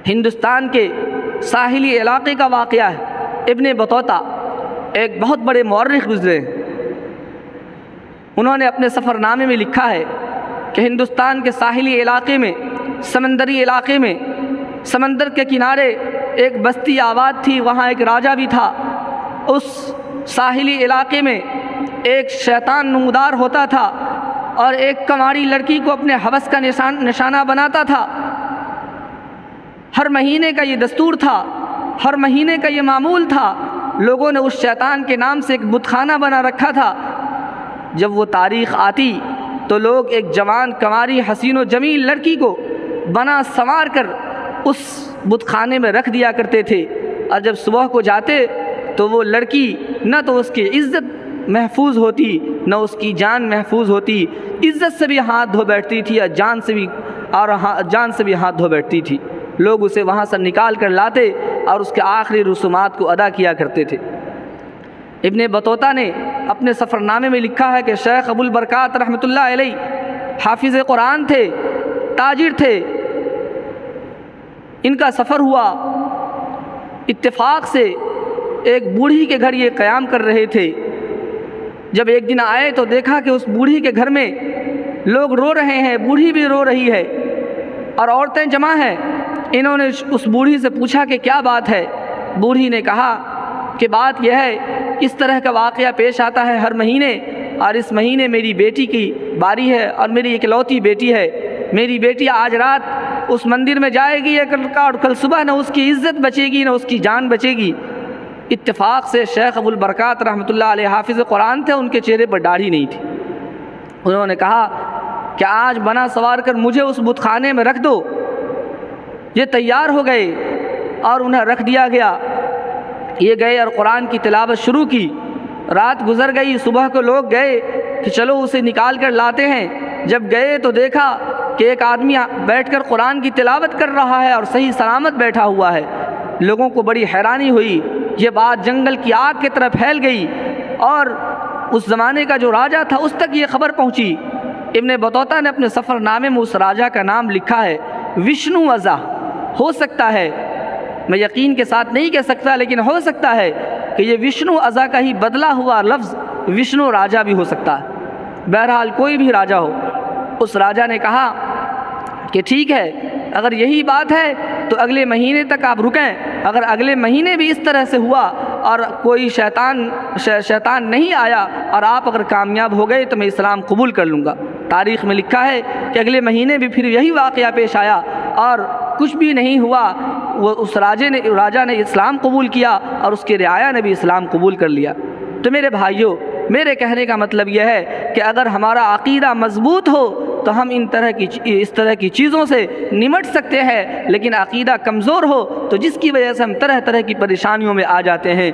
ہندوستان کے ساحلی علاقے کا واقعہ ہے۔ ابن بطوطہ ایک بہت بڑے مورخ گزرے ہیں۔ انہوں نے اپنے سفر نامے میں لکھا ہے کہ ہندوستان کے ساحلی علاقے میں، سمندری علاقے میں، سمندر کے کنارے ایک بستی آباد تھی، وہاں ایک راجا بھی تھا۔ اس ساحلی علاقے میں ایک شیطان نمودار ہوتا تھا اور ایک کنواری لڑکی کو اپنے ہوس کا نشانہ بناتا تھا۔ ہر مہینے کا یہ دستور تھا، ہر مہینے کا یہ معمول تھا، لوگوں نے اس شیطان کے نام سے ایک بت خانہ بنا رکھا تھا۔ جب وہ تاریخ آتی تو لوگ ایک جوان کنواری حسین و جمیل لڑکی کو بنا سنوار کر اس بت خانے میں رکھ دیا کرتے تھے، اور جب صبح کو جاتے تو وہ لڑکی نہ تو اس کی عزت محفوظ ہوتی نہ اس کی جان محفوظ ہوتی، عزت سے بھی ہاتھ دھو بیٹھتی تھی اور جان سے بھی ہاتھ دھو بیٹھتی تھی۔ لوگ اسے وہاں سے نکال کر لاتے اور اس کے آخری رسومات کو ادا کیا کرتے تھے۔ ابن بطوطہ نے اپنے سفر نامے میں لکھا ہے کہ شیخ ابو البرکات رحمۃ اللہ علیہ حافظ قرآن تھے، تاجر تھے۔ ان کا سفر ہوا، اتفاق سے ایک بوڑھی کے گھر یہ قیام کر رہے تھے۔ جب ایک دن آئے تو دیکھا کہ اس بوڑھی کے گھر میں لوگ رو رہے ہیں، بوڑھی بھی رو رہی ہے اور عورتیں جمع ہیں۔ انہوں نے اس بوڑھی سے پوچھا کہ کیا بات ہے؟ بوڑھی نے کہا کہ بات یہ ہے، اس طرح کا واقعہ پیش آتا ہے ہر مہینے، اور اس مہینے میری بیٹی کی باری ہے اور میری اکلوتی بیٹی ہے۔ میری بیٹی آج رات اس مندر میں جائے گی اور کل صبح نہ اس کی عزت بچے گی نہ اس کی جان بچے گی۔ اتفاق سے شیخ ابو البرکات رحمۃ اللہ علیہ حافظ قرآن تھے، ان کے چہرے پر داڑھی نہیں تھی۔ انہوں نے کہا کہ آج بنا سوار کر مجھے اس بت خانے میں رکھ دو۔ یہ تیار ہو گئے اور انہیں رکھ دیا گیا۔ یہ گئے اور قرآن کی تلاوت شروع کی۔ رات گزر گئی، صبح کو لوگ گئے کہ چلو اسے نکال کر لاتے ہیں۔ جب گئے تو دیکھا کہ ایک آدمی بیٹھ کر قرآن کی تلاوت کر رہا ہے اور صحیح سلامت بیٹھا ہوا ہے۔ لوگوں کو بڑی حیرانی ہوئی، یہ بات جنگل کی آگ کی طرح پھیل گئی اور اس زمانے کا جو راجا تھا اس تک یہ خبر پہنچی۔ ابن بطوطہ نے اپنے سفر نامے میں اس راجا کا نام لکھا ہے وشنو ازا۔ ہو سکتا ہے، میں یقین کے ساتھ نہیں کہہ سکتا، لیکن ہو سکتا ہے کہ یہ وشنو ازا کا ہی بدلا ہوا لفظ وشنو راجا بھی ہو سکتا ہے۔ بہرحال کوئی بھی راجا ہو، اس راجا نے کہا کہ ٹھیک ہے، اگر یہی بات ہے تو اگلے مہینے تک آپ رکیں۔ اگر اگلے مہینے بھی اس طرح سے ہوا اور کوئی شیطان نہیں آیا اور آپ اگر کامیاب ہو گئے تو میں اسلام قبول کر لوں گا۔ تاریخ میں لکھا ہے کہ اگلے مہینے بھی پھر یہی واقعہ پیش آیا اور کچھ بھی نہیں ہوا۔ وہ اس راجا نے اسلام قبول کیا اور اس کے رعایا نے بھی اسلام قبول کر لیا۔ تو میرے بھائیوں، میرے کہنے کا مطلب یہ ہے کہ اگر ہمارا عقیدہ مضبوط ہو تو ہم اس طرح کی چیزوں سے نمٹ سکتے ہیں، لیکن عقیدہ کمزور ہو تو جس کی وجہ سے ہم طرح طرح کی پریشانیوں میں آ جاتے ہیں۔